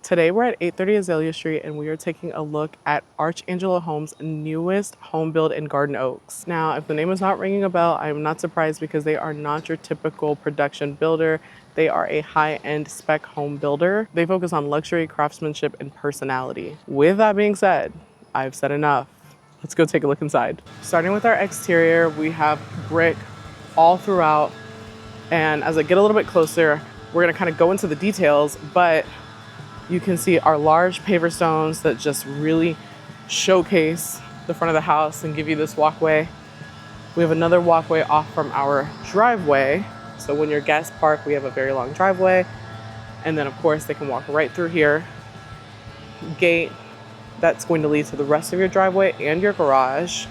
Today we're at 830 Azalea Street and we are taking a look at Arch Angelo Homes' newest home build in Garden Oaks. Now, if the name is not ringing a bell, I'm not surprised because they are not your typical production builder. They are a high-end spec home builder. They focus on luxury, craftsmanship, and personality. With that being said, I've said enough. Let's go take a look inside. Starting with our exterior, we have brick all throughout. And as I get a little bit closer, we're gonna kind of go into the details, but you can see our large paver stones that just really showcase the front of the house and give you this walkway. We have another walkway off from our driveway. So when your guests park, we have a very long driveway. And then of course they can walk right through here. Gate that's going to lead to the rest of your driveway and your garage.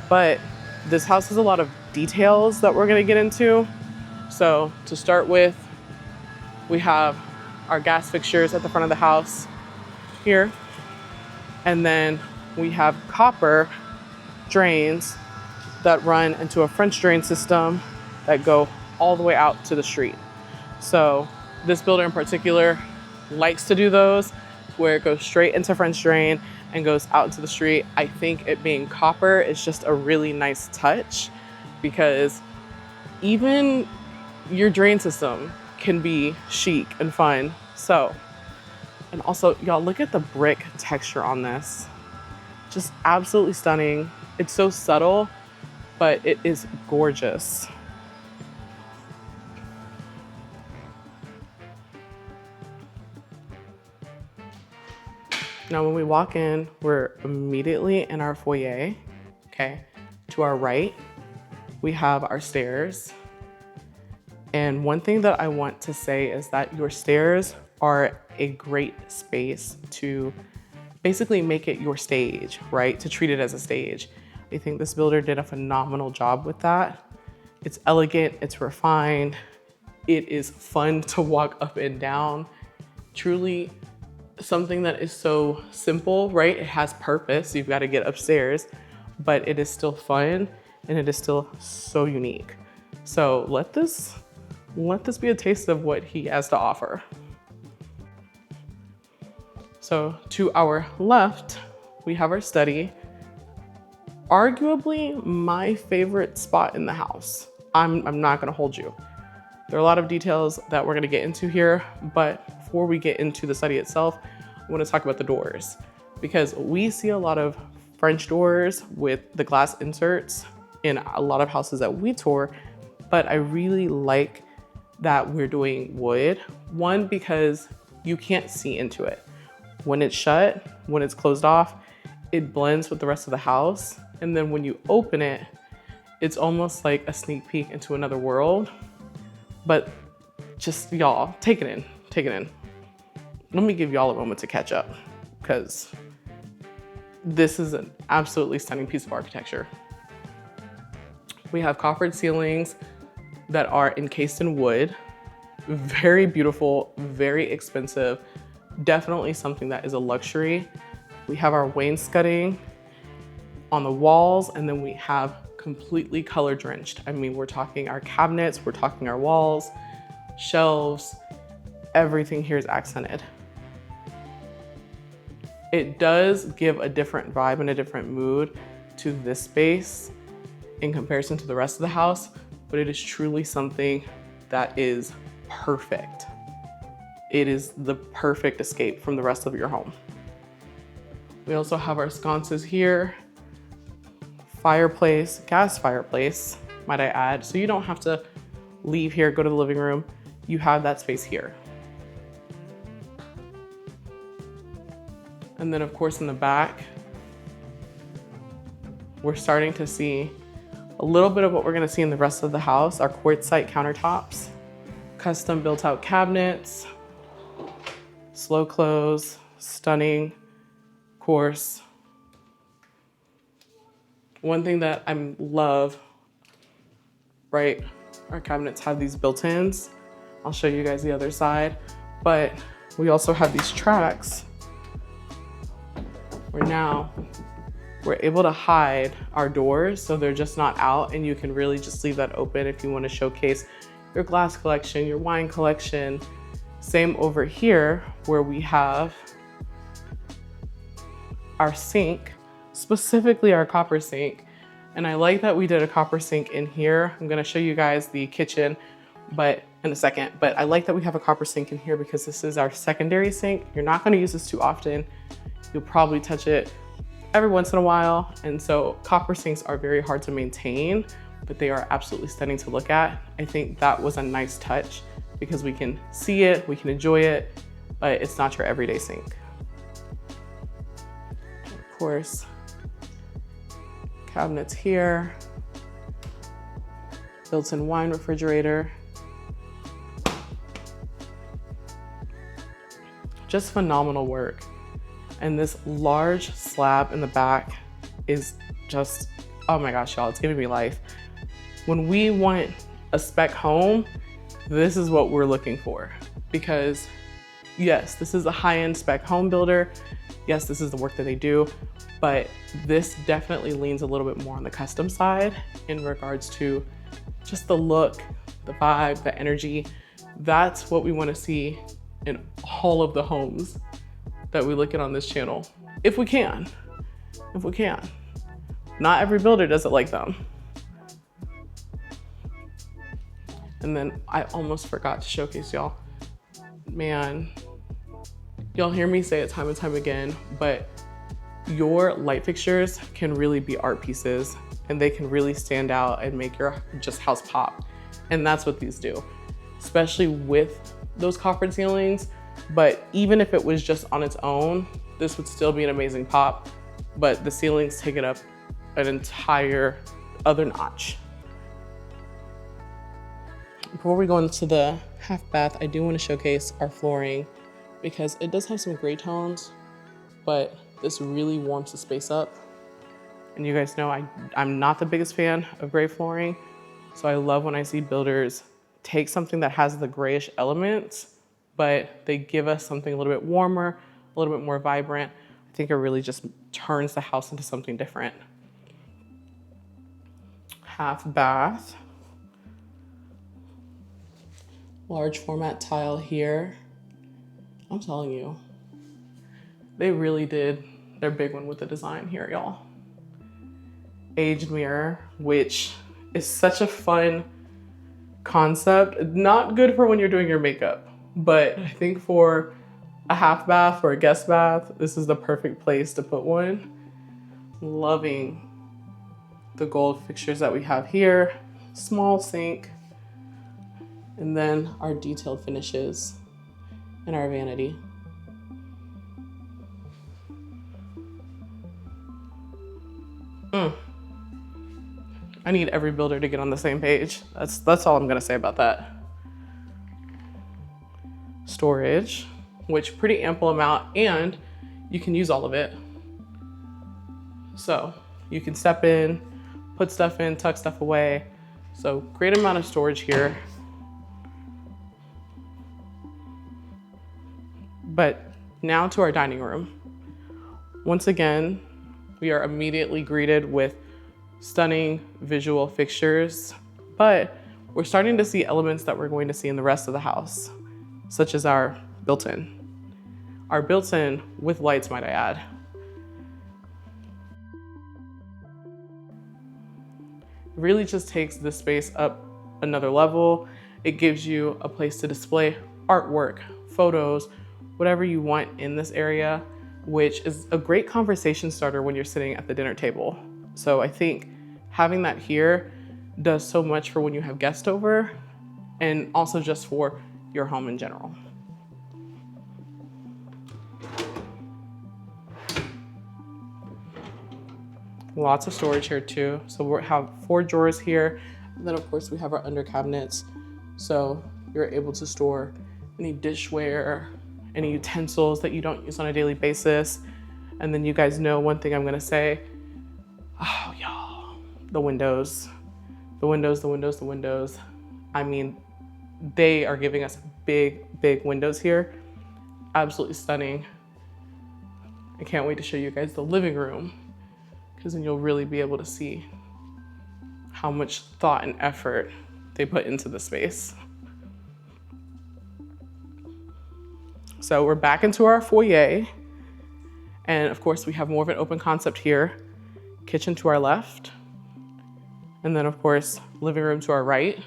But this house has a lot of details that we're gonna get into. So to start with, we have our gas fixtures at the front of the house here. And then we have copper drains that run into a French drain system that go all the way out to the street. So this builder in particular likes to do those where it goes straight into French drain and goes out into the street. I think it being copper is just a really nice touch because even your drain system can be chic and fun. So, and also y'all look at the brick texture on this. Just absolutely stunning. It's so subtle, but it is gorgeous. Now, when we walk in, we're immediately in our foyer, okay? To our right, we have our stairs. And one thing that I want to say is that your stairs are a great space to basically make it your stage, right? To treat it as a stage. I think this builder did a phenomenal job with that. It's elegant, it's refined, it is fun to walk up and down. Truly something that is so simple, right? It has purpose, you've got to get upstairs, but it is still fun and it is still so unique. So let this be a taste of what he has to offer. So to our left, we have our study. Arguably my favorite spot in the house. I'm not gonna hold you. There are a lot of details that we're gonna get into here, but before we get into the study itself, I wanna talk about the doors because we see a lot of French doors with the glass inserts in a lot of houses that we tour, but I really like that we're doing wood. One, because you can't see into it. When it's shut, when it's closed off, it blends with the rest of the house. And then when you open it, it's almost like a sneak peek into another world. But just y'all, take it in, take it in. Let me give y'all a moment to catch up because this is an absolutely stunning piece of architecture. We have coffered ceilings that are encased in wood. Very beautiful, very expensive. Definitely something that is a luxury. We have our wainscoting on the walls, and then we have completely color drenched. I mean, we're talking our cabinets, we're talking our walls, shelves, everything here is accented. It does give a different vibe and a different mood to this space in comparison to the rest of the house, but it is truly something that is perfect. It is the perfect escape from the rest of your home. We also have our sconces here, fireplace, gas fireplace, might I add. So you don't have to leave here, go to the living room. You have that space here. And then of course in the back, we're starting to see a little bit of what we're gonna see in the rest of the house, our quartzite countertops, custom built out cabinets, slow close, stunning, of course. One thing that I love, right? Our cabinets have these built-ins. I'll show you guys the other side, but we also have these tracks where now we're able to hide our doors so they're just not out, and you can really just leave that open if you want to showcase your glass collection, your wine collection, Same over here where we have our sink, specifically our copper sink. And I like that we did a copper sink in here. I'm gonna show you guys the kitchen but in a second, but I like that we have a copper sink in here because this is our secondary sink. You're not gonna use this too often. You'll probably touch it every once in a while. And so copper sinks are very hard to maintain, but they are absolutely stunning to look at. I think that was a nice touch because we can see it, we can enjoy it, but it's not your everyday sink. Of course, cabinets here, built-in wine refrigerator. Just phenomenal work. And this large slab in the back is just, oh my gosh, y'all, it's giving me life. When we want a spec home, this is what we're looking for. Because yes, this is a high-end spec home builder. Yes, this is the work that they do, but this definitely leans a little bit more on the custom side in regards to just the look, the vibe, the energy. That's what we want to see in all of the homes that we look at on this channel. If we can. Not every builder does it like them. And then I almost forgot to showcase y'all. Man, y'all hear me say it time and time again, but your light fixtures can really be art pieces and they can really stand out and make your just house pop. And that's what these do, especially with those copper ceilings. But even if it was just on its own, this would still be an amazing pop, but the ceilings take it up an entire other notch. Before we go into the half bath, I do want to showcase our flooring because it does have some gray tones, but this really warms the space up. And you guys know I'm not the biggest fan of gray flooring, so I love when I see builders take something that has the grayish elements, but they give us something a little bit warmer, a little bit more vibrant. I think it really just turns the house into something different. Half bath. Large format tile here. I'm telling you, they really did their big one with the design here, y'all. Aged mirror, which is such a fun concept. Not good for when you're doing your makeup, but I think for a half bath or a guest bath, this is the perfect place to put one. Loving the gold fixtures that we have here. Small sink. And then our detailed finishes and our vanity. I need every builder to get on the same page. That's all I'm gonna say about that. Storage, which pretty ample amount, and you can use all of it. So you can step in, put stuff in, tuck stuff away. So great amount of storage here. But now to our dining room. Once again, we are immediately greeted with stunning visual fixtures, but we're starting to see elements that we're going to see in the rest of the house, such as our built-in. Our built-in with lights, might I add. Really just takes this space up another level. It gives you a place to display artwork, photos, whatever you want in this area, which is a great conversation starter when you're sitting at the dinner table. So I think having that here does so much for when you have guests over and also just for your home in general. Lots of storage here too. So we have 4 drawers here. And then of course we have our under cabinets. So you're able to store any dishware, any utensils that you don't use on a daily basis. And then you guys know one thing I'm gonna say, oh y'all, the windows. I mean, they are giving us big windows here. Absolutely stunning. I can't wait to show you guys the living room, because then you'll really be able to see how much thought and effort they put into the space. So we're back into our foyer. And of course we have more of an open concept here. Kitchen to our left. And then of course, living room to our right.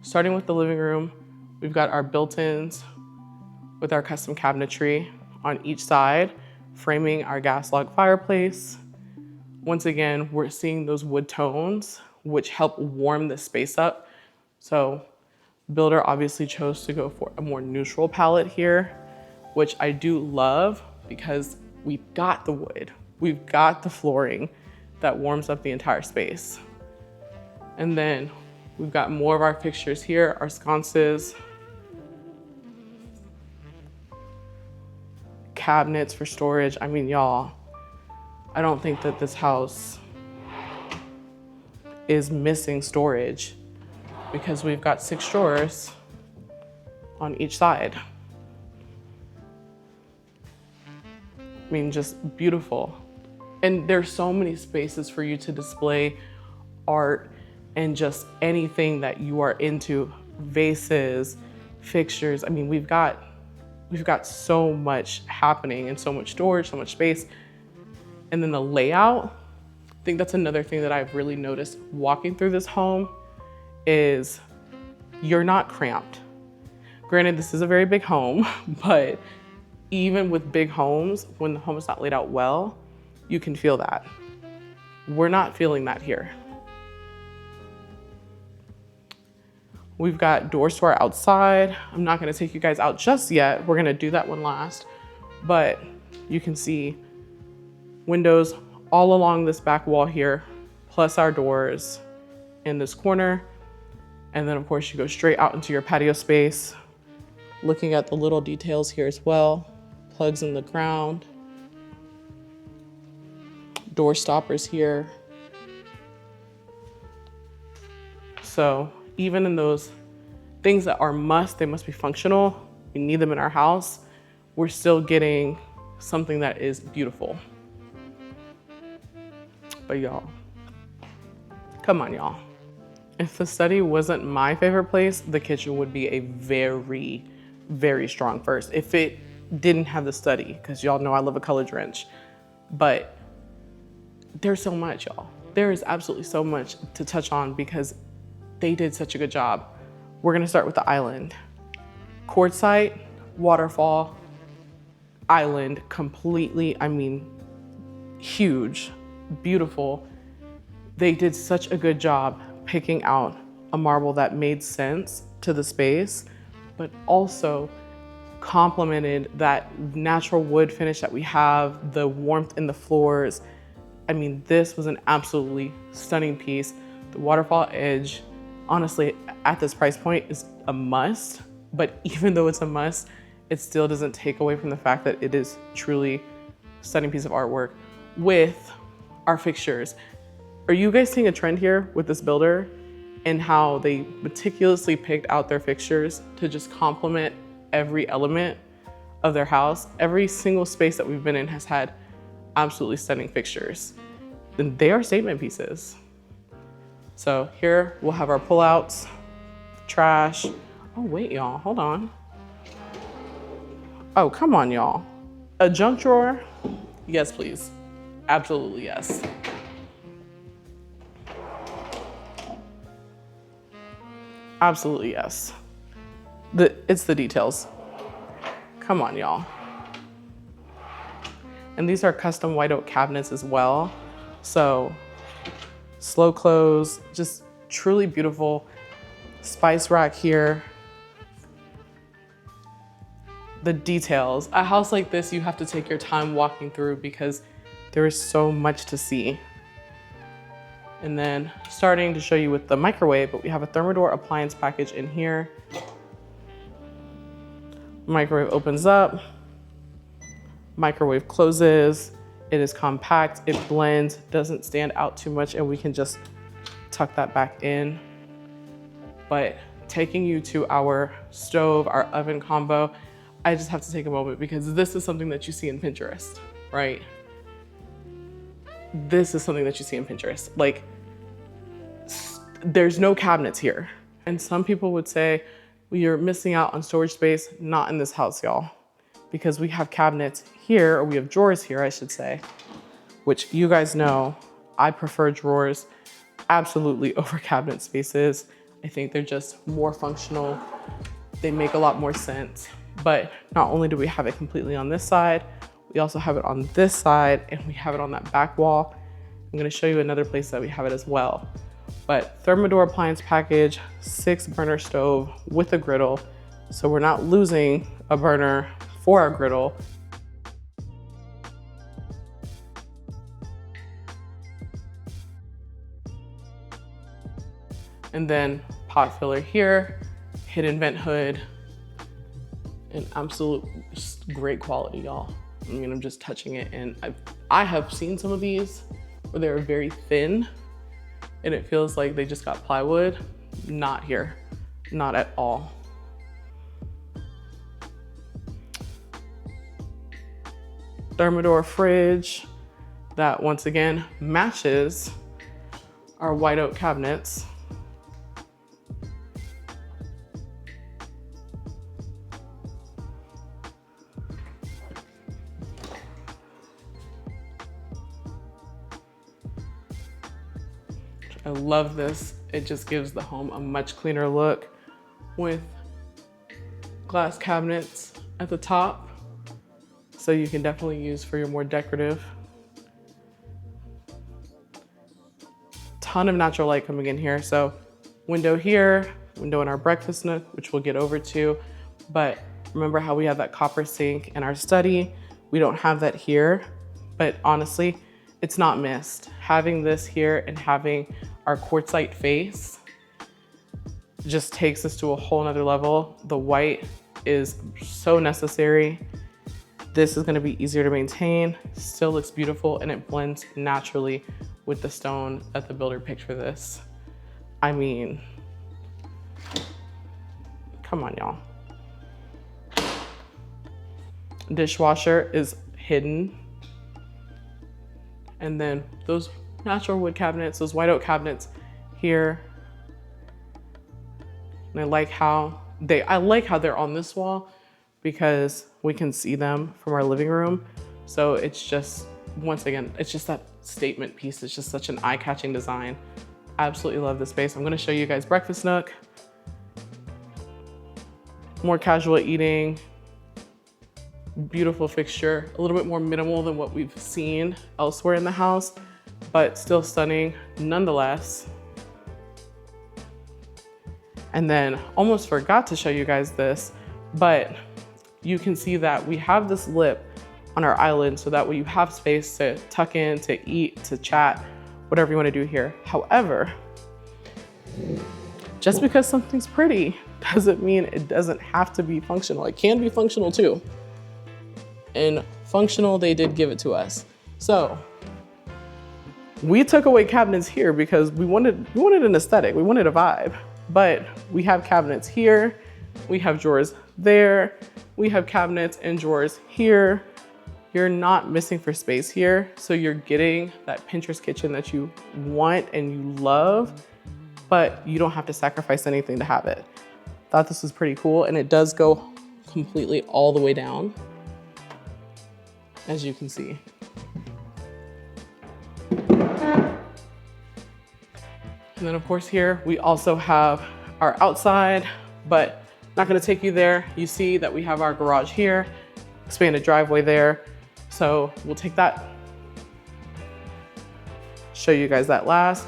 Starting with the living room, we've got our built-ins with our custom cabinetry on each side, framing our gas log fireplace. Once again, we're seeing those wood tones, which help warm the space up. So builder obviously chose to go for a more neutral palette here, which I do love because we've got the wood, we've got the flooring that warms up the entire space. And then we've got more of our fixtures here, our sconces, cabinets for storage. I mean, y'all, I don't think that this house is missing storage because we've got 6 drawers on each side. I mean, just beautiful. And there's so many spaces for you to display art and just anything that you are into, vases, fixtures. I mean, we've got so much happening and so much storage, so much space. And then the layout, I think that's another thing that I've really noticed walking through this home is you're not cramped. Granted, this is a very big home, but even with big homes, when the home is not laid out well, you can feel that. We're not feeling that here. We've got doors to our outside. I'm not gonna take you guys out just yet. We're gonna do that one last, but you can see windows all along this back wall here, plus our doors in this corner. And then of course you go straight out into your patio space, looking at the little details here as well. Plugs in the ground, door stoppers here. So even in those things that are must, they must be functional, we need them in our house, we're still getting something that is beautiful. But y'all, come on y'all. If the study wasn't my favorite place, the kitchen would be a very, very strong first. If it didn't have the study, because y'all know I love a color drench, but there's so much, y'all. There is absolutely so much to touch on because they did such a good job. We're gonna start with the island. Quartzite, waterfall, island, completely, I mean, huge, beautiful. They did such a good job picking out a marble that made sense to the space, but also complemented that natural wood finish that we have, the warmth in the floors. I mean, this was an absolutely stunning piece. The waterfall edge, honestly, at this price point is a must, but even though it's a must, it still doesn't take away from the fact that it is truly a stunning piece of artwork with our fixtures. Are you guys seeing a trend here with this builder and how they meticulously picked out their fixtures to just complement every element of their house? Every single space that we've been in has had absolutely stunning fixtures. And they are statement pieces. So here we'll have our pullouts, trash. Oh wait, y'all, hold on. Oh, come on, y'all. A junk drawer? Yes, please. Absolutely, yes. Absolutely, yes. It's the details. Come on, y'all. And these are custom white oak cabinets as well. So slow close, just truly beautiful. Spice rack here. The details. A house like this, you have to take your time walking through because there is so much to see. And then starting to show you with the microwave, but we have a Thermador appliance package in here. Microwave opens up, microwave closes. It is compact, it blends, doesn't stand out too much, and we can just tuck that back in. But taking you to our stove, our oven combo, I just have to take a moment because this is something that you see in Pinterest, right? This is something that you see in Pinterest. Like, there's no cabinets here. And some people would say, well, you're missing out on storage space. Not in this house, y'all. because we have cabinets here, or we have drawers here, I should say, which you guys know I prefer drawers absolutely over cabinet spaces. I think they're just more functional. They make a lot more sense. But not only do we have it completely on this side, we also have it on this side, and we have it on that back wall. I'm gonna show you another place that we have it as well. But Thermador appliance package, 6-burner stove with a griddle. So we're not losing a burner for our griddle. And then pot filler here, hidden vent hood, and absolute great quality, y'all. I mean, I'm just touching it, and I have seen some of these where they're very thin and it feels like they just got plywood. Not here, not at all. Thermador fridge that once again matches our white oak cabinets. I love this. It just gives the home a much cleaner look with glass cabinets at the top. So you can definitely use for your more decorative. Ton of natural light coming in here. So window here, window in our breakfast nook, which we'll get over to. But remember how we have that copper sink in our study? We don't have that here, but honestly, it's not missed. Having this here and having our quartzite face just takes us to a whole nother level. The white is so necessary. This is gonna be easier to maintain, still looks beautiful, and it blends naturally with the stone that the builder picked for this. I mean, come on, y'all. Dishwasher is hidden. And then those natural wood cabinets, those white oak cabinets here. And I like how they're on this wall because we can see them from our living room. So it's just, once again, it's just that statement piece. It's just such an eye-catching design. Absolutely love this space. I'm gonna show you guys breakfast nook. More casual eating. Beautiful fixture, a little bit more minimal than what we've seen elsewhere in the house, but still stunning nonetheless. And then almost forgot to show you guys this, but you can see that we have this lip on our island so that way you have space to tuck in, to eat, to chat, whatever you want to do here. However, just because something's pretty doesn't mean it doesn't have to be functional. It can be functional too. And functional, they did give it to us. So we took away cabinets here because we wanted an aesthetic, we wanted a vibe, but we have cabinets here, we have drawers there, we have cabinets and drawers here. You're not missing for space here. So you're getting that Pinterest kitchen that you want and you love, but you don't have to sacrifice anything to have it. Thought this was pretty cool, and it does go completely all the way down, as you can see. And then of course here, we also have our outside, but not gonna take you there. You see that we have our garage here, expanded driveway there. So we'll take that, show you guys that last,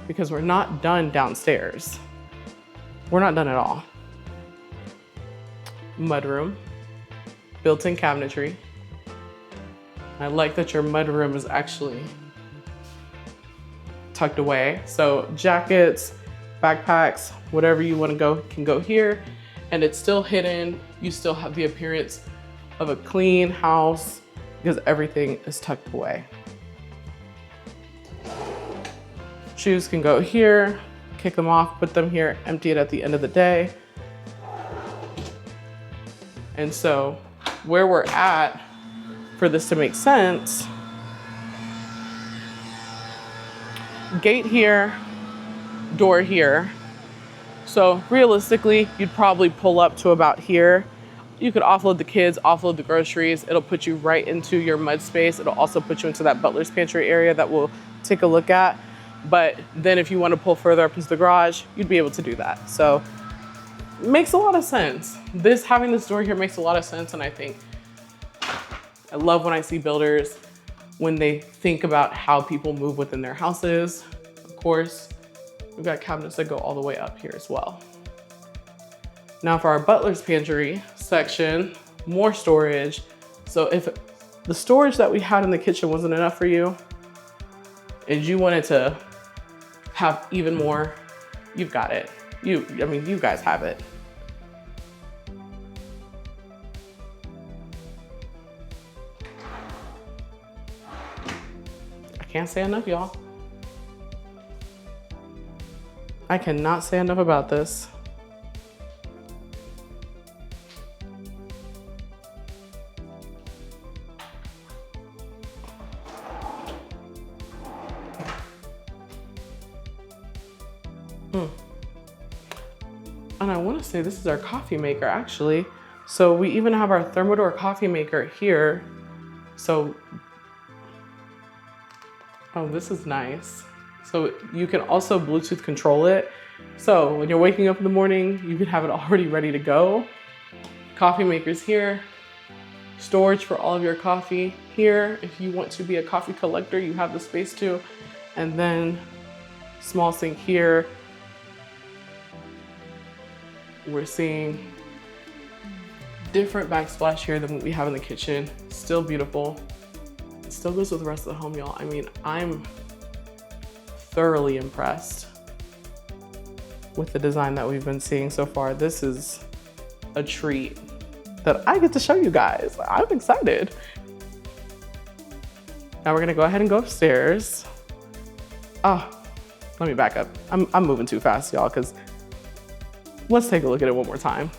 because we're not done downstairs. We're not done at all. Mudroom, built-in cabinetry. I like that your mudroom is actually tucked away. So jackets, backpacks, whatever you want to go can go here, and it's still hidden. You still have the appearance of a clean house because everything is tucked away. Shoes can go here, kick them off, put them here, empty it at the end of the day. And so where we're at, for this to make sense, gate here, door here. So realistically, you'd probably pull up to about here. You could offload the kids, offload the groceries. It'll put you right into your mud space. It'll also put you into that butler's pantry area that we'll take a look at. But then if you want to pull further up into the garage, you'd be able to do that. So it makes a lot of sense. Having this door here makes a lot of sense. And I love when I see builders, when they think about how people move within their houses. Of course, we've got cabinets that go all the way up here as well. Now for our butler's pantry section, more storage. So if the storage that we had in the kitchen wasn't enough for you, and you wanted to have even more, you've got it. You guys have it. I can't say enough, y'all. I cannot say enough about this. And I want to say this is our coffee maker actually. So we even have our Thermador coffee maker here. So, oh, this is nice. So you can also Bluetooth control it. So when you're waking up in the morning, you can have it already ready to go. Coffee maker's here. Storage for all of your coffee here. If you want to be a coffee collector, you have the space to. And then small sink here. We're seeing different backsplash here than what we have in the kitchen. Still beautiful. It still goes with the rest of the home, y'all. I mean, I'm thoroughly impressed with the design that we've been seeing so far. This is a treat that I get to show you guys. I'm excited. Now we're gonna go ahead and go upstairs. Oh, let me back up. I'm moving too fast, y'all, because let's take a look at it one more time.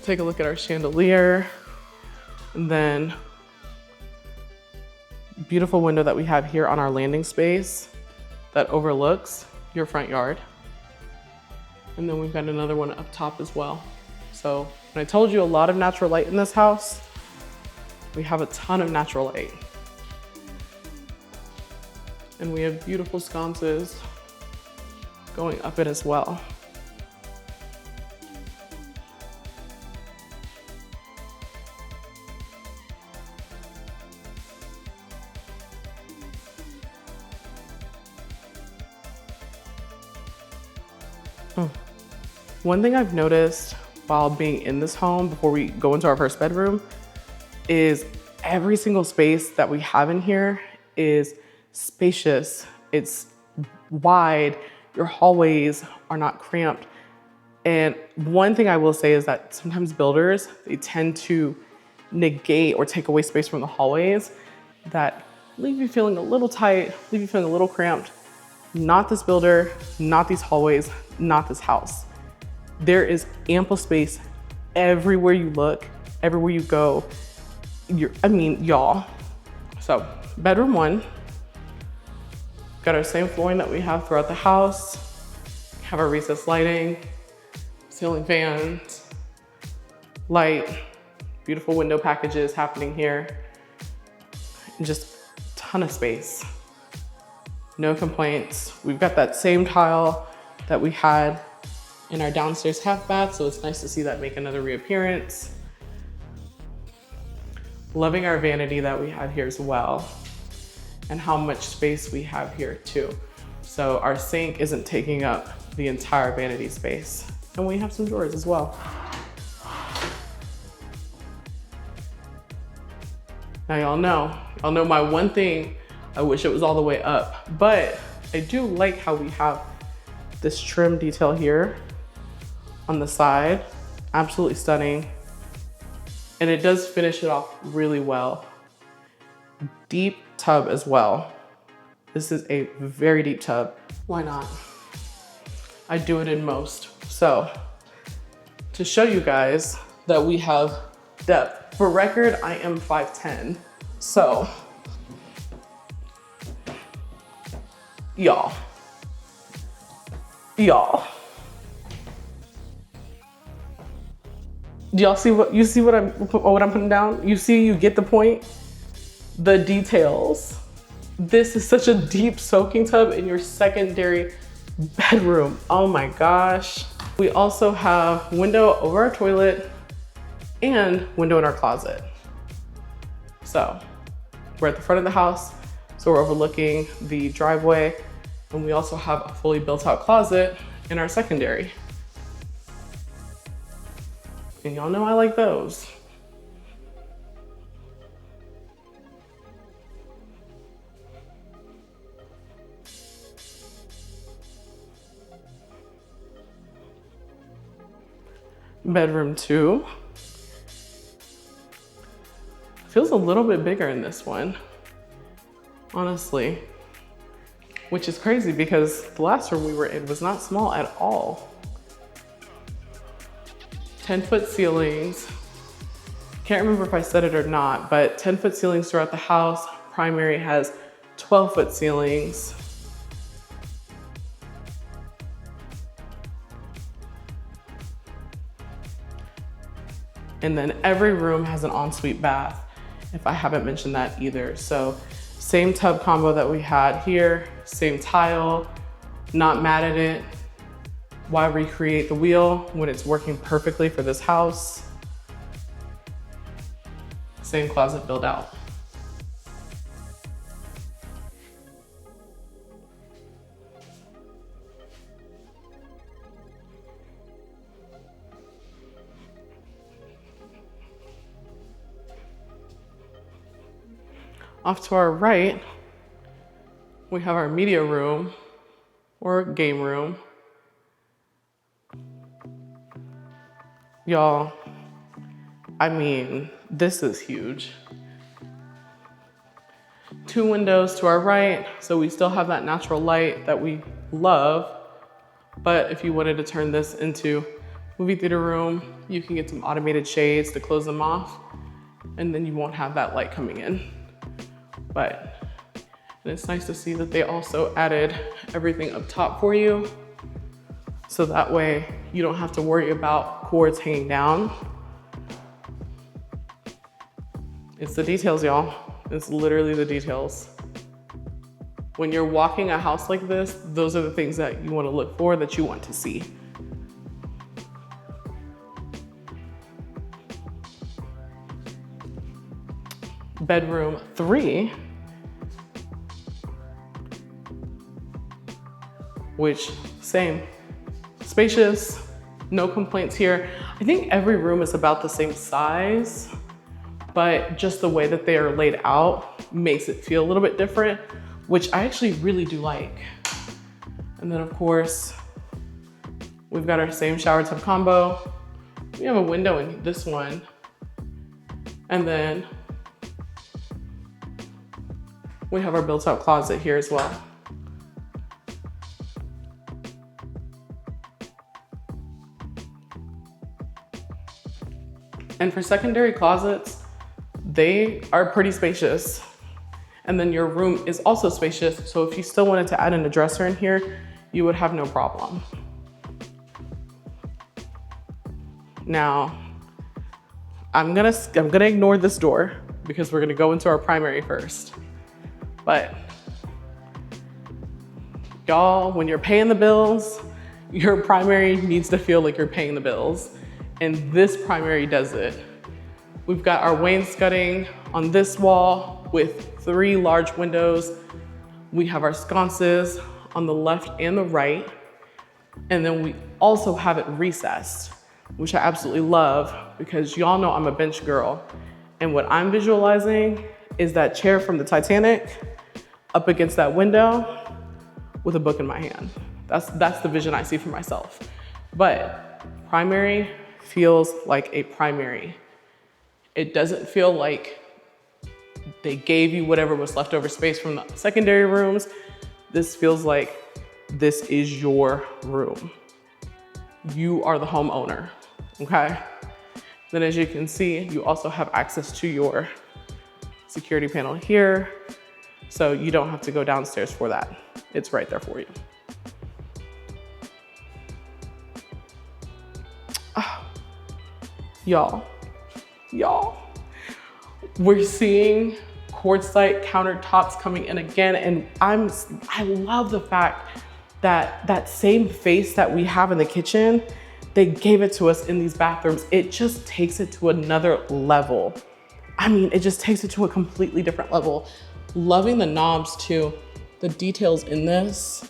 Take a look at our chandelier, and then beautiful window that we have here on our landing space that overlooks your front yard. And then we've got another one up top as well. So when I told you a lot of natural light in this house, we have a ton of natural light. And we have beautiful sconces going up it as well. One thing I've noticed while being in this home before we go into our first bedroom is every single space that we have in here is spacious. It's wide. Your hallways are not cramped. And one thing I will say is that sometimes builders, they tend to negate or take away space from the hallways that leave you feeling a little tight, leave you feeling a little cramped. Not this builder, not these hallways, not this house. There is ample space everywhere you look, everywhere you go. Y'all. So bedroom one, got our same flooring that we have throughout the house, have our recessed lighting, ceiling fans, light, beautiful window packages happening here, and just a ton of space. No complaints. We've got that same tile that we had in our downstairs half bath, so it's nice to see that make another reappearance. Loving our vanity that we have here as well, and how much space we have here too. So our sink isn't taking up the entire vanity space. And we have some drawers as well. Now y'all know my one thing, I wish it was all the way up, but I do like how we have this trim detail here on the side. Absolutely stunning. And it does finish it off really well. Deep tub as well. This is a very deep tub. Why not? I do it in most. So to show you guys that we have depth. For record, I am 5'10". So y'all. Do y'all see what I'm putting down? You get the point? The details. This is such a deep soaking tub in your secondary bedroom. Oh my gosh. We also have window over our toilet and window in our closet. So we're at the front of the house, so we're overlooking the driveway, and we also have a fully built out closet in our secondary. And y'all know I like those. Bedroom 2. Feels a little bit bigger in this one, honestly, which is crazy because the last room we were in was not small at all. 10-foot ceilings. Can't remember if I said it or not, but 10-foot ceilings throughout the house. Primary has 12-foot ceilings. And then every room has an ensuite bath, if I haven't mentioned that either. So same tub combo that we had here, same tile, not mad at it. Why recreate the wheel when it's working perfectly for this house? Same closet built out. Off to our right, we have our media room or game room. Y'all, I mean, this is huge. 2 windows to our right, so we still have that natural light that we love. But if you wanted to turn this into movie theater room, you can get some automated shades to close them off, and then you won't have that light coming in. But it's nice to see that they also added everything up top for you. So that way you don't have to worry about cords hanging down. It's the details, y'all. It's literally the details. When you're walking a house like this, those are the things that you want to look for, that you want to see. Bedroom 3, which same, spacious, no complaints here. I think every room is about the same size, but just the way that they are laid out makes it feel a little bit different, which I actually really do like. And then of course, we've got our same shower tub combo. We have a window in this one. And then we have our built-out closet here as well. And for secondary closets, they are pretty spacious. And then your room is also spacious. So if you still wanted to add in a dresser in here, you would have no problem. Now, I'm gonna ignore this door because we're gonna go into our primary first. But y'all, when you're paying the bills, your primary needs to feel like you're paying the bills. And this primary does it. We've got our wainscoting on this wall with 3 large windows. We have our sconces on the left and the right. And then we also have it recessed, which I absolutely love because y'all know I'm a bench girl. And what I'm visualizing is that chair from the Titanic up against that window with a book in my hand. That's the vision I see for myself. But primary feels like a primary. It doesn't feel like they gave you whatever was leftover space from the secondary rooms. This feels like this is your room. You are the homeowner, okay? Then as you can see, you also have access to your security panel here, so you don't have to go downstairs for that. It's right there for you. Y'all, we're seeing quartzite countertops coming in again. And I love the fact that that same face that we have in the kitchen, they gave it to us in these bathrooms. It just takes it to another level. I mean, it just takes it to a completely different level. Loving the knobs too. The details in this.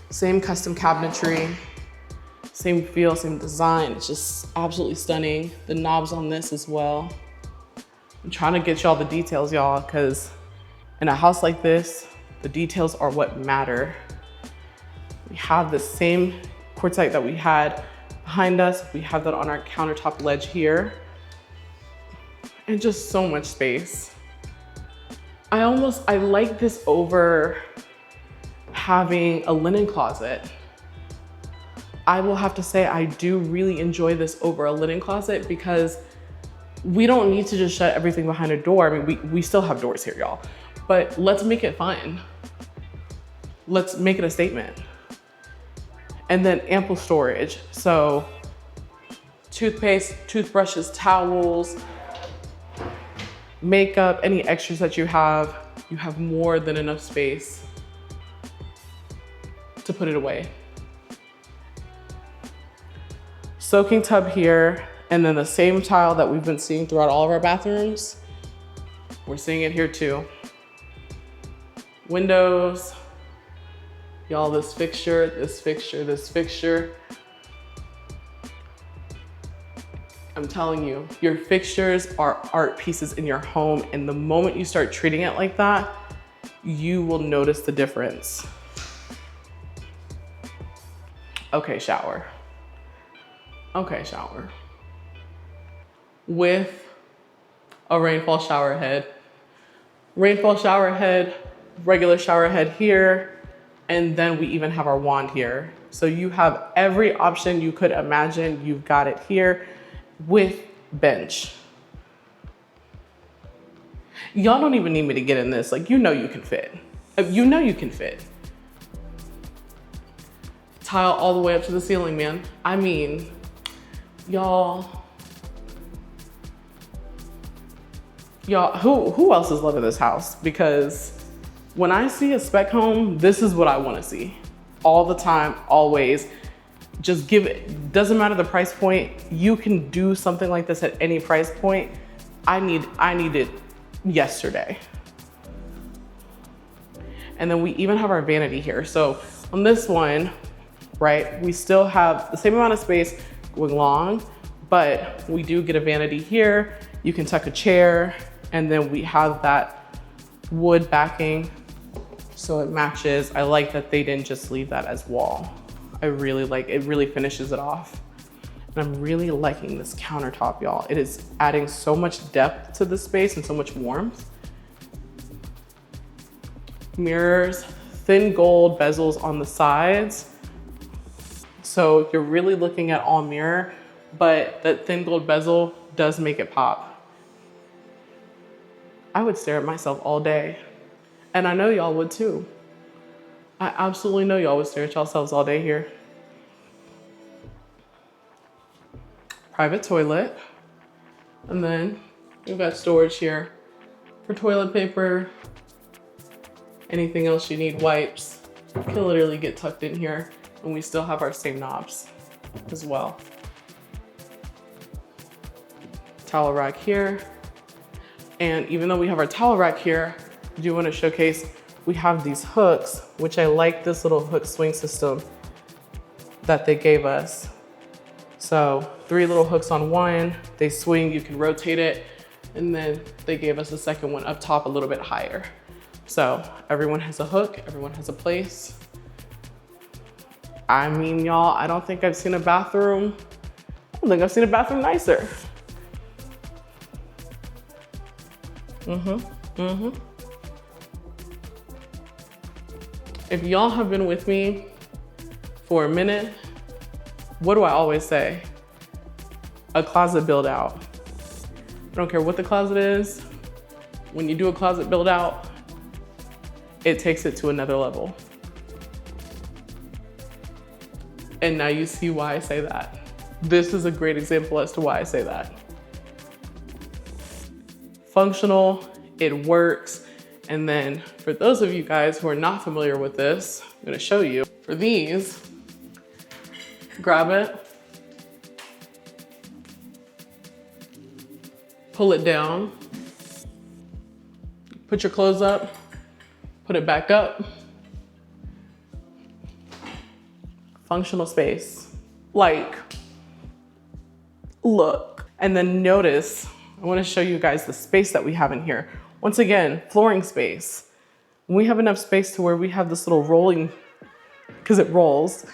Same custom cabinetry, same feel, same design. It's just absolutely stunning. The knobs on this as well. I'm trying to get y'all the details, y'all, because in a house like this, the details are what matter. We have the same quartzite that we had behind us. We have that on our countertop ledge here. And just so much space. I like this over having a linen closet. I will have to say I do really enjoy this over a linen closet because we don't need to just shut everything behind a door. I mean, we still have doors here, y'all, but let's make it fun. Let's make it a statement. And then ample storage. So toothpaste, toothbrushes, towels, makeup, any extras that you have more than enough space to put it away. Soaking tub here, and then the same tile that we've been seeing throughout all of our bathrooms, we're seeing it here too. Windows, y'all, this fixture, this fixture, this fixture. I'm telling you, your fixtures are art pieces in your home, and the moment you start treating it like that, you will notice the difference. Okay, shower. Okay, shower. With a rainfall shower head. Rainfall shower head, regular shower head here, and then we even have our wand here. So you have every option you could imagine, you've got it here with bench. Y'all don't even need me to get in this. Like, you know you can fit. You know you can fit. Tile all the way up to the ceiling, man. I mean, y'all, who else is loving this house? Because when I see a spec home, this is what I want to see. All the time, always. Just give it, doesn't matter the price point. You can do something like this at any price point. I need it yesterday. And then we even have our vanity here. So on this one, right, we still have the same amount of space going long, but we do get a vanity here. You can tuck a chair, and then we have that wood backing so it matches. I like that they didn't just leave that as wall. I really like, it really finishes it off. And I'm really liking this countertop, y'all. It is adding so much depth to the space and so much warmth. Mirrors, thin gold bezels on the sides. So you're really looking at all mirror, but that thin gold bezel does make it pop. I would stare at myself all day. And I know y'all would too. I absolutely know y'all would stare at yourselves all day here. Private toilet. And then we've got storage here for toilet paper, anything else you need, wipes, can literally get tucked in here. And we still have our same knobs as well. Towel rack here. And even though we have our towel rack here, I do want to showcase, we have these hooks, which I like this little hook swing system that they gave us. So 3 little hooks on one, they swing, you can rotate it. And then they gave us a second one up top a little bit higher. So everyone has a hook, everyone has a place. I mean, y'all, I don't think I've seen a bathroom nicer. If y'all have been with me for a minute, what do I always say? A closet build out. I don't care what the closet is. When you do a closet build out, it takes it to another level. And now you see why I say that. This is a great example as to why I say that. Functional, it works. And then for those of you guys who are not familiar with this, I'm gonna show you. For these, grab it, pull it down, put your clothes up, put it back up. Functional space. Like, look. And then notice, I wanna show you guys the space that we have in here. Once again, flooring space. We have enough space to where we have this little rolling, because it rolls.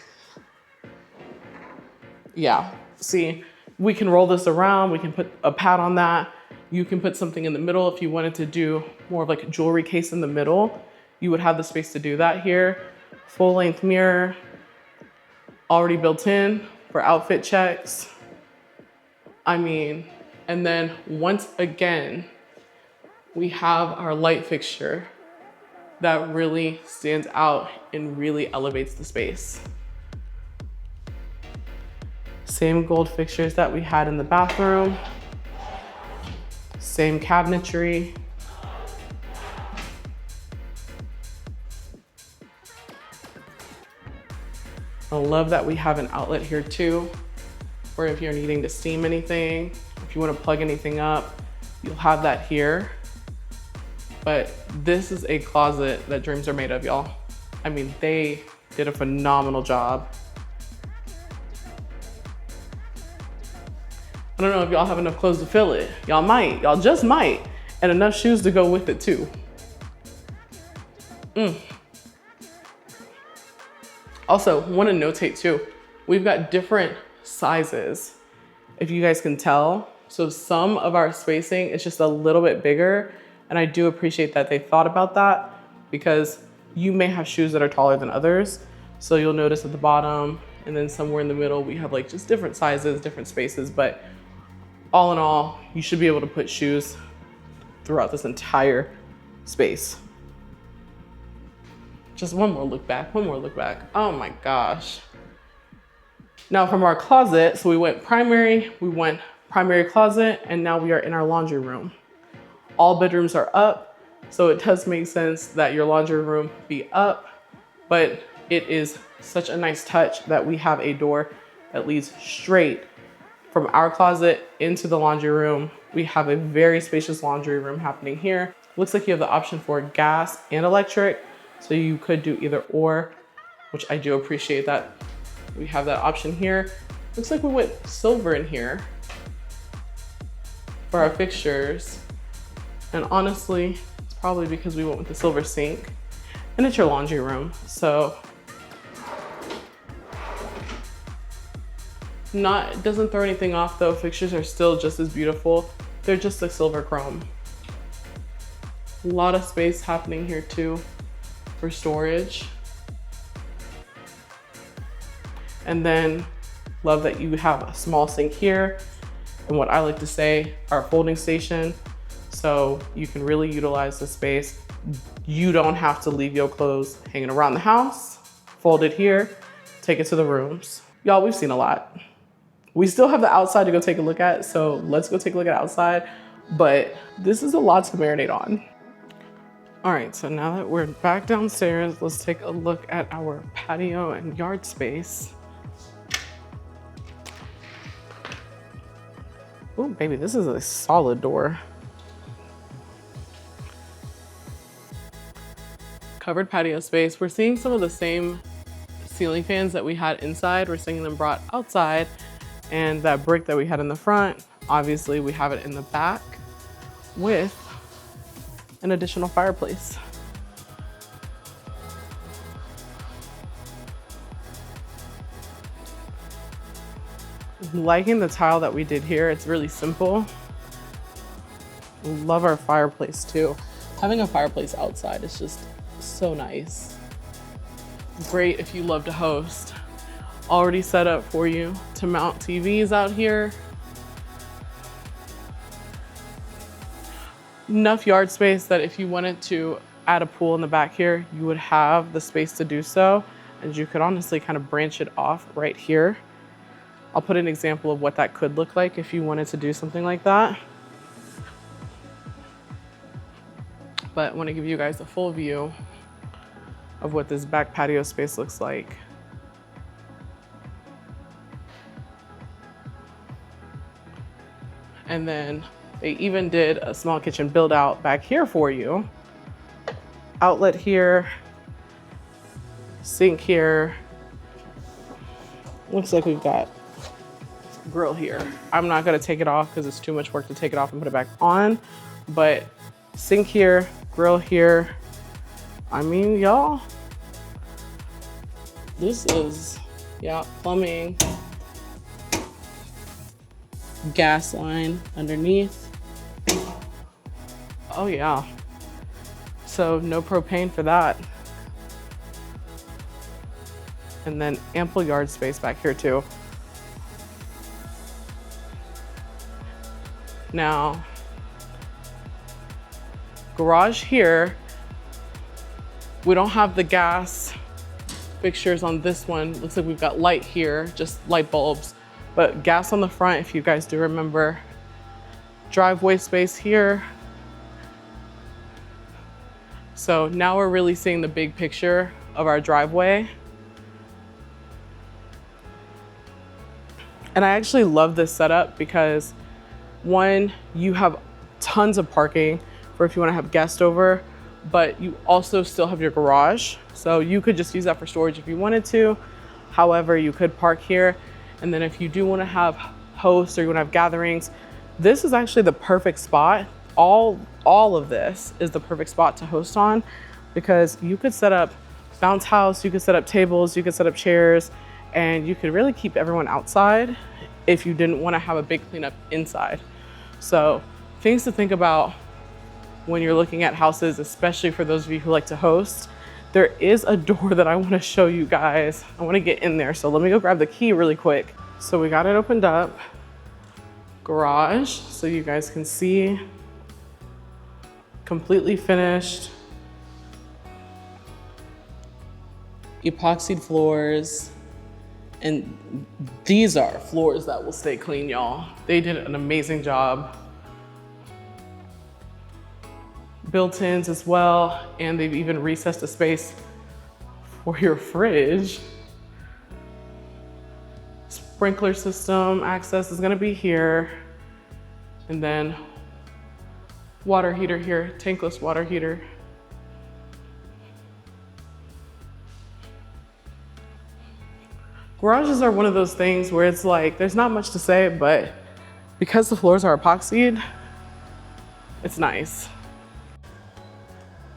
Yeah, see, we can roll this around, we can put a pad on that. You can put something in the middle if you wanted to do more of like a jewelry case in the middle. You would have the space to do that here. Full length mirror, already built in for outfit checks. I mean, and then once again, we have our light fixture that really stands out and really elevates the space. Same gold fixtures that we had in the bathroom. Same cabinetry. I love that we have an outlet here too, where if you're needing to steam anything, if you want to plug anything up, you'll have that here. But this is a closet that dreams are made of, y'all. I mean, they did a phenomenal job. I don't know if y'all have enough clothes to fill it. Y'all might, y'all just might, and enough shoes to go with it too. Also, want to notate too, we've got different sizes, if you guys can tell. So some of our spacing is just a little bit bigger, and I do appreciate that they thought about that, because you may have shoes that are taller than others. So you'll notice at the bottom and then somewhere in the middle, we have like just different sizes, different spaces, but all in all, you should be able to put shoes throughout this entire space. Just one more look back, one more look back. Oh my gosh. Now from our closet, so we went primary closet, and now we are in our laundry room. All bedrooms are up, so it does make sense that your laundry room be up, but it is such a nice touch that we have a door that leads straight from our closet into the laundry room. We have a very spacious laundry room happening here. Looks like you have the option for gas and electric, so you could do either or, which I do appreciate that we have that option here. Looks like we went silver in here for our fixtures. And honestly, it's probably because we went with the silver sink, and it's your laundry room. So it doesn't throw anything off though. Fixtures are still just as beautiful. They're just a silver chrome. A lot of space happening here too for storage. And then love that you have a small sink here, and what I like to say, our folding station. So you can really utilize the space. You don't have to leave your clothes hanging around the house. Fold it here, take it to the rooms. Y'all, we've seen a lot. We still have the outside to go take a look at, so let's go take a look at outside. But this is a lot to marinate on. All right, so now that we're back downstairs, let's take a look at our patio and yard space. Oh, baby, this is a solid door. Covered patio space. We're seeing some of the same ceiling fans that we had inside. We're seeing them brought outside, and that brick that we had in the front, obviously we have it in the back with an additional fireplace. Liking the tile that we did here. It's really simple. Love our fireplace too. Having a fireplace outside is just so nice. Great if you love to host. Already set up for you to mount TVs out here. Enough yard space that if you wanted to add a pool in the back here, you would have the space to do so. And you could honestly kind of branch it off right here. I'll put an example of what that could look like if you wanted to do something like that. But I want to give you guys a full view of what this back patio space looks like. And then they even did a small kitchen build out back here for you. Outlet here, sink here. Looks like we've got grill here. I'm not gonna take it off because it's too much work to take it off and put it back on, but sink here, grill here. I mean, y'all, this is, yeah, plumbing, gas line underneath. Oh yeah. So no propane for that. And then ample yard space back here too. Now, garage here, we don't have the gas fixtures on this one. Looks like we've got light here, just light bulbs, but gas on the front, if you guys do remember. Driveway space here. So now we're really seeing the big picture of our driveway. And I actually love this setup because one, you have tons of parking for if you want to have guests over, but you also still have your garage. So you could just use that for storage if you wanted to. However, you could park here. And then if you do want to have hosts or you want to have gatherings, this is actually the perfect spot. All of this is the perfect spot to host on because you could set up bounce house, you could set up tables, you could set up chairs, and you could really keep everyone outside if you didn't want to have a big cleanup inside. So things to think about when you're looking at houses, especially for those of you who like to host. There is a door that I want to show you guys. I want to get in there. So let me go grab the key really quick. So we got it opened up. Garage, so you guys can see. Completely finished. Epoxied floors. And these are floors that will stay clean, y'all. They did an amazing job. Built-ins as well, and they've even recessed a space for your fridge. Sprinkler system access is gonna be here. And then water heater here, tankless water heater. Garages are one of those things where it's like, there's not much to say, but because the floors are epoxied, it's nice.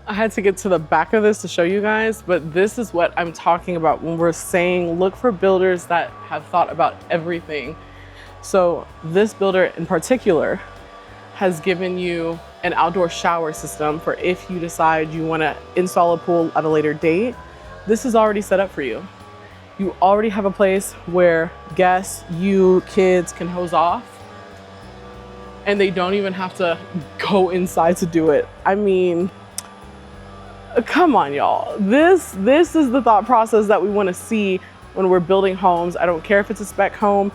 I had to get to the back of this to show you guys, but this is what I'm talking about when we're saying look for builders that have thought about everything. So this builder in particular has given you an outdoor shower system for if you decide you want to install a pool at a later date. This is already set up for you. You already have a place where guests, you, kids can hose off, and they don't even have to go inside to do it. I mean, come on, y'all. This is the thought process that we want to see when we're building homes. I don't care if it's a spec home.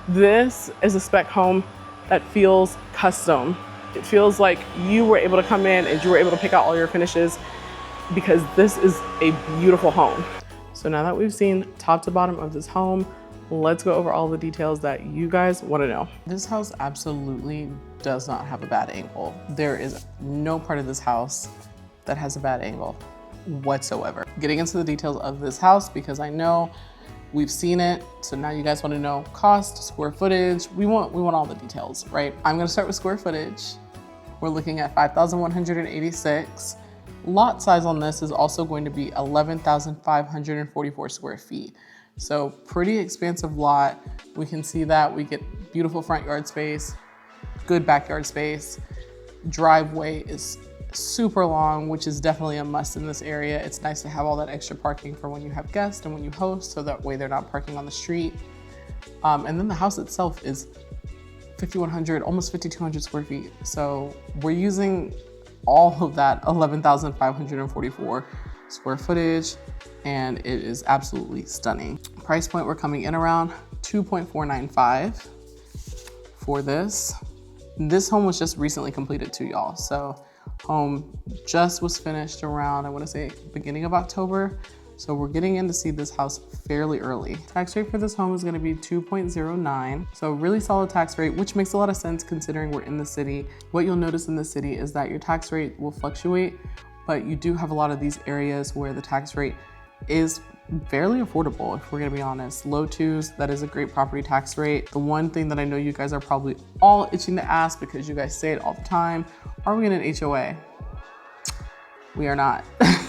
This is a spec home that feels custom. It feels like you were able to come in and you were able to pick out all your finishes because this is a beautiful home. So now that we've seen top to bottom of this home, let's go over all the details that you guys want to know. This house absolutely does not have a bad angle. There is no part of this house that has a bad angle whatsoever. Getting into the details of this house because I know we've seen it. So now you guys want to know cost, square footage. We want all the details, right? I'm going to start with square footage. We're looking at 5,186. Lot size on this is also going to be 11,544 square feet. So pretty expansive lot. We can see that we get beautiful front yard space, good backyard space. Driveway is super long, which is definitely a must in this area. It's nice to have all that extra parking for when you have guests and when you host, so that way they're not parking on the street. And then the house itself is 5,100, almost 5,200 square feet. So we're using all of that 11,544 square footage, and it is absolutely stunning. Price point we're coming in around 2.495 for this. This home was just recently completed too, y'all. So home just was finished around, I wanna say beginning of October. So we're getting in to see this house fairly early. Tax rate for this home is gonna be 2.09. So really solid tax rate, which makes a lot of sense considering we're in the city. What you'll notice in the city is that your tax rate will fluctuate, but you do have a lot of these areas where the tax rate is fairly affordable, if we're gonna be honest. Low twos, that is a great property tax rate. The one thing that I know you guys are probably all itching to ask because you guys say it all the time, are we in an HOA? We are not.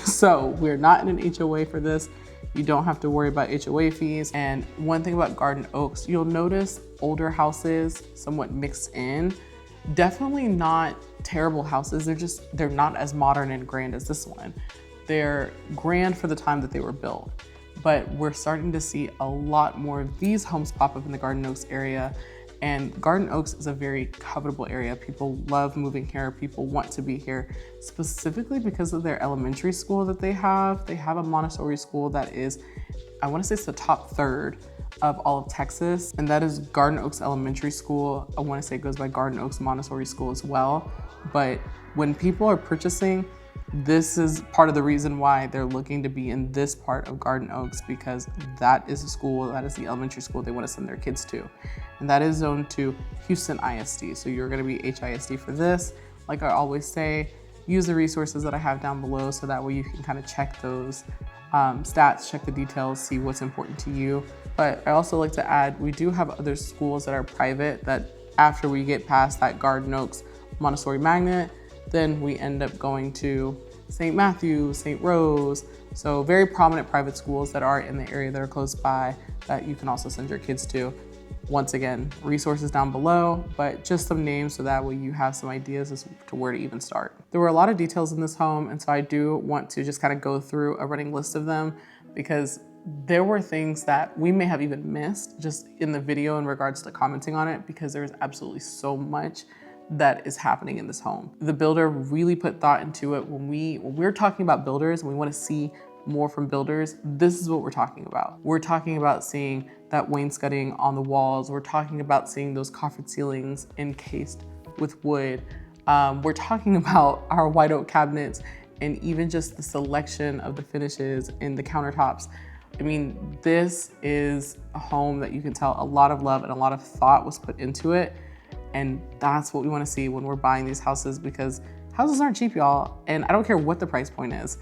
So we're not in an HOA for this. You don't have to worry about HOA fees. And one thing about Garden Oaks, you'll notice older houses somewhat mixed in. Definitely not terrible houses. They're not as modern and grand as this one. They're grand for the time that they were built. But we're starting to see a lot more of these homes pop up in the Garden Oaks area. And Garden Oaks is a very covetable area. People love moving here. People want to be here specifically because of their elementary school that they have. They have a Montessori school that is, I want to say it's the top third of all of Texas. And that is Garden Oaks Elementary School. I want to say it goes by Garden Oaks Montessori School as well. But when people are purchasing, this is part of the reason why they're looking to be in this part of Garden Oaks, because that is a school, that is the elementary school they want to send their kids to. And that is zoned to Houston ISD. So you're going to be HISD for this. Like I always say, use the resources that I have down below so that way you can kind of check those stats, check the details, see what's important to you. But I also like to add, we do have other schools that are private that after we get past that Garden Oaks Montessori magnet, then we end up going to St. Matthew, St. Rose. So very prominent private schools that are in the area that are close by that you can also send your kids to. Once again, resources down below, but just some names so that way you have some ideas as to where to even start. There were a lot of details in this home, and so I do want to just kind of go through a running list of them because there were things that we may have even missed just in the video in regards to commenting on it, because there is absolutely so much that is happening in this home. The builder really put thought into it. When we're talking about builders and we want to see more from builders, this is what we're talking about. We're talking about seeing that wainscoting on the walls. We're talking about seeing those coffered ceilings encased with wood. We're talking about our white oak cabinets and even just the selection of the finishes in the countertops. I mean, this is a home that you can tell a lot of love and a lot of thought was put into it. And that's what we want to see when we're buying these houses, because houses aren't cheap, y'all. And I don't care what the price point is.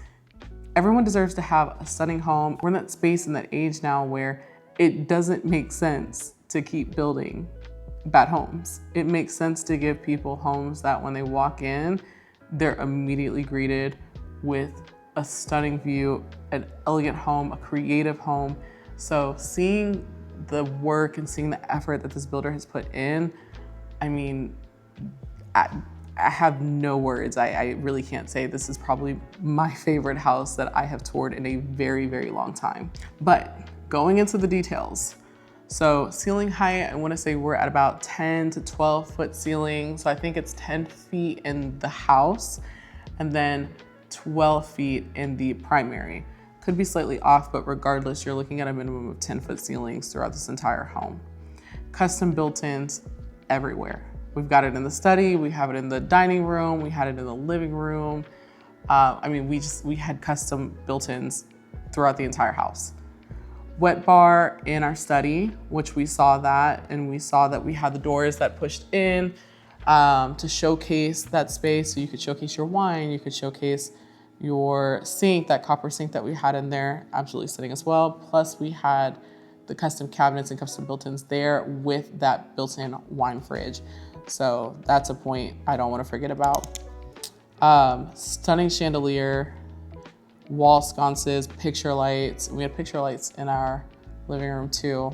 Everyone deserves to have a stunning home. We're in that space and that age now where it doesn't make sense to keep building bad homes. It makes sense to give people homes that when they walk in, they're immediately greeted with a stunning view, an elegant home, a creative home. So seeing the work and seeing the effort that this builder has put in, I mean, I have no words. I really can't say. This is probably my favorite house that I have toured in a very, very long time. But going into the details. So ceiling height, I want to say we're at about 10 to 12 foot ceiling. So I think it's 10 feet in the house and then 12 feet in the primary. Could be slightly off, but regardless, you're looking at a minimum of 10 foot ceilings throughout this entire home. Custom built-ins everywhere. We've got it in the study, we have it in the dining room, we had it in the living room. I mean, we had custom built-ins throughout the entire house. Wet bar in our study, which we saw that, and we saw that we had the doors that pushed in to showcase that space. So you could showcase your wine, you could showcase your sink, that copper sink that we had in there, absolutely sitting as well. Plus we had the custom cabinets and custom built-ins there with that built-in wine fridge. So that's a point I don't want to forget about. Stunning chandelier, wall sconces, picture lights. We had picture lights in our living room too.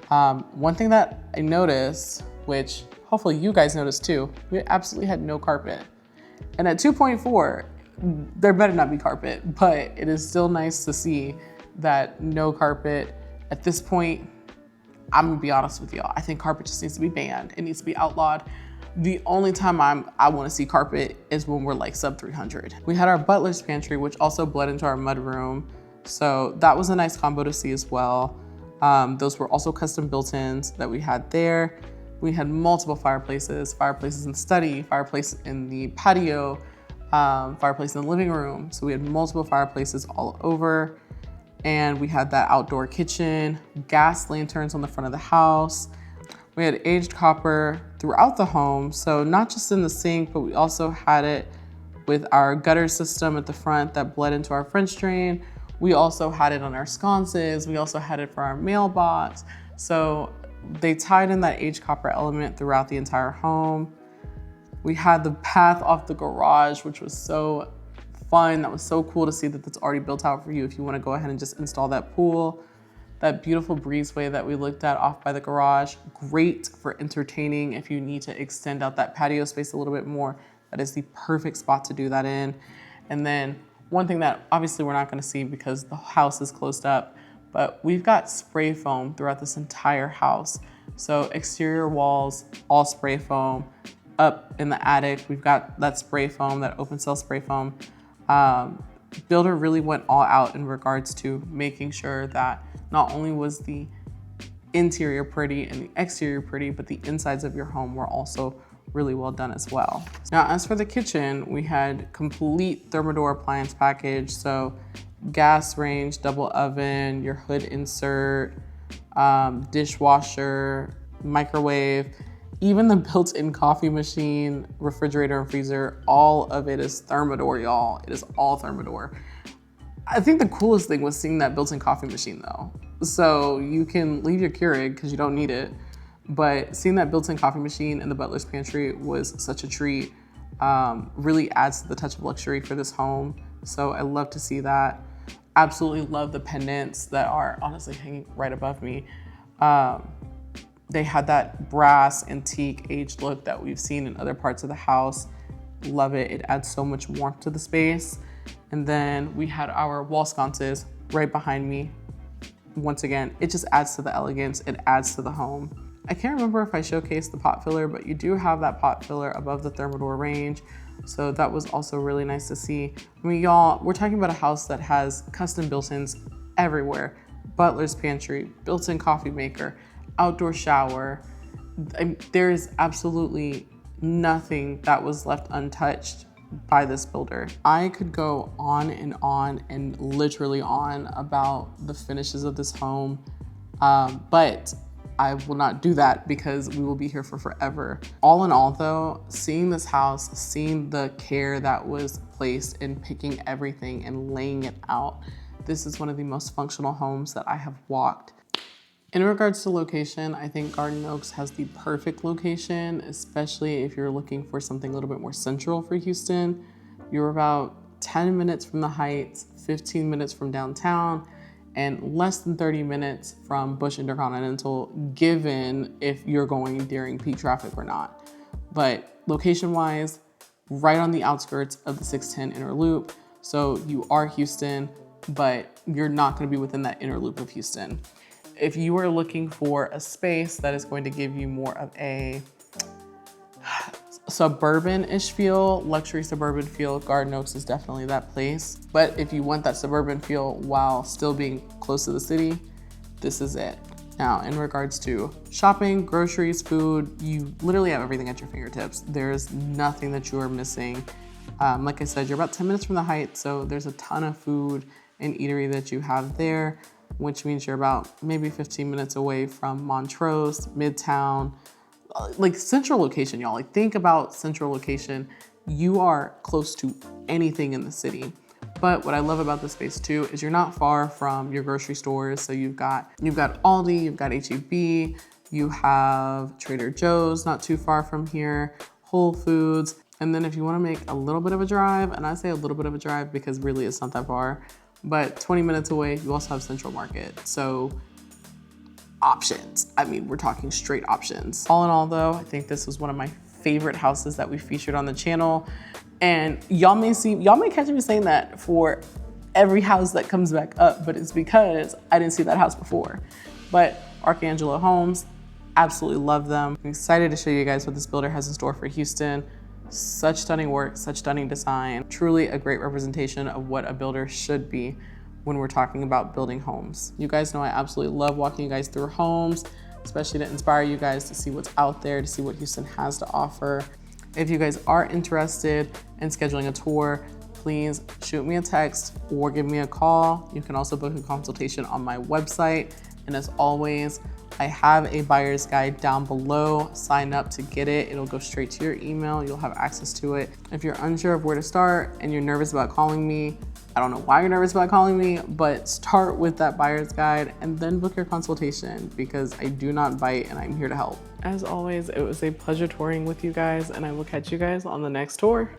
One thing that I noticed, which hopefully you guys noticed too, we absolutely had no carpet. And at 2.4, there better not be carpet, but it is still nice to see that no carpet. At this point, I'm gonna be honest with y'all, I think carpet just needs to be banned. It needs to be outlawed. The only time I wanna see carpet is when we're like sub 300. We had our butler's pantry, which also bled into our mud room. So that was a nice combo to see as well. Those were also custom built-ins that we had there. We had multiple fireplaces in the study, fireplace in the patio, fireplace in the living room. So we had multiple fireplaces all over. And we had that outdoor kitchen, gas lanterns on the front of the house. We had aged copper throughout the home. So not just in the sink, but we also had it with our gutter system at the front that bled into our French drain. We also had it on our sconces. We also had it for our mailbox. So they tied in that aged copper element throughout the entire home. We had the path off the garage, which was so fun. That was so cool to see that that's already built out for you if you want to go ahead and just install that pool. That beautiful breezeway that we looked at off by the garage, great for entertaining if you need to extend out that patio space a little bit more. That is the perfect spot to do that in. And then one thing that obviously we're not going to see because the house is closed up, but we've got spray foam throughout this entire house. So exterior walls, all spray foam. Up in the attic, we've got that spray foam, that open cell spray foam. Builder really went all out in regards to making sure that not only was the interior pretty and the exterior pretty, but the insides of your home were also really well done as well. Now, as for the kitchen, we had complete Thermador appliance package. So gas range, double oven, your hood insert, dishwasher, microwave, even the built-in coffee machine, refrigerator and freezer, all of it is Thermador, y'all. It is all Thermador. I think the coolest thing was seeing that built-in coffee machine though. So you can leave your Keurig because you don't need it, but seeing that built-in coffee machine in the butler's pantry was such a treat. Really adds to the touch of luxury for this home. So I love to see that. Absolutely love the pendants that are honestly hanging right above me. They had that brass antique aged look that we've seen in other parts of the house. Love it. It adds so much warmth to the space. And then we had our wall sconces right behind me. Once again, it just adds to the elegance. It adds to the home. I can't remember if I showcased the pot filler, but you do have that pot filler above the Thermador range. So that was also really nice to see. I mean, y'all, we're talking about a house that has custom built-ins everywhere. Butler's pantry, built-in coffee maker, outdoor shower. There is absolutely nothing that was left untouched by this builder. I could go on and literally on about the finishes of this home, but I will not do that because we will be here for forever. All in all though, seeing this house, seeing the care that was placed in picking everything and laying it out, this is one of the most functional homes that I have walked. In regards to location, I think Garden Oaks has the perfect location, especially if you're looking for something a little bit more central for Houston. You're about 10 minutes from the Heights, 15 minutes from downtown, and less than 30 minutes from Bush Intercontinental, given if you're going during peak traffic or not. But location-wise, right on the outskirts of the 610 inner loop. So you are Houston, but you're not gonna be within that inner loop of Houston. If you are looking for a space that is going to give you more of a suburban-ish feel, luxury suburban feel, Garden Oaks is definitely that place. But if you want that suburban feel while still being close to the city, this is it. Now, in regards to shopping, groceries, food, you literally have everything at your fingertips. There's nothing that you are missing. Like I said, you're about 10 minutes from the Heights, so there's a ton of food and eatery that you have there, which means you're about maybe 15 minutes away from Montrose, Midtown, like central location, y'all. Like think about central location. You are close to anything in the city. But what I love about this space too is you're not far from your grocery stores. So you've got Aldi, you've got H-E-B, you have Trader Joe's not too far from here, Whole Foods. And then if you wanna make a little bit of a drive, and I say a little bit of a drive because really it's not that far, but 20 minutes away, you also have Central Market. So options. I mean, we're talking straight options. All in all though, I think this was one of my favorite houses that we featured on the channel. And y'all may catch me saying that for every house that comes back up, but it's because I didn't see that house before. But Arch Angelo Homes, absolutely love them. I'm excited to show you guys what this builder has in store for Houston. Such stunning work, such stunning design. Truly a great representation of what a builder should be when we're talking about building homes. You guys know I absolutely love walking you guys through homes, especially to inspire you guys to see what's out there, to see what Houston has to offer. If you guys are interested in scheduling a tour, please shoot me a text or give me a call. You can also book a consultation on my website. And as always, I have a buyer's guide down below. Sign up to get it. It'll go straight to your email. You'll have access to it. If you're unsure of where to start and you're nervous about calling me, I don't know why you're nervous about calling me, but start with that buyer's guide and then book your consultation, because I do not bite and I'm here to help. As always, it was a pleasure touring with you guys, and I will catch you guys on the next tour.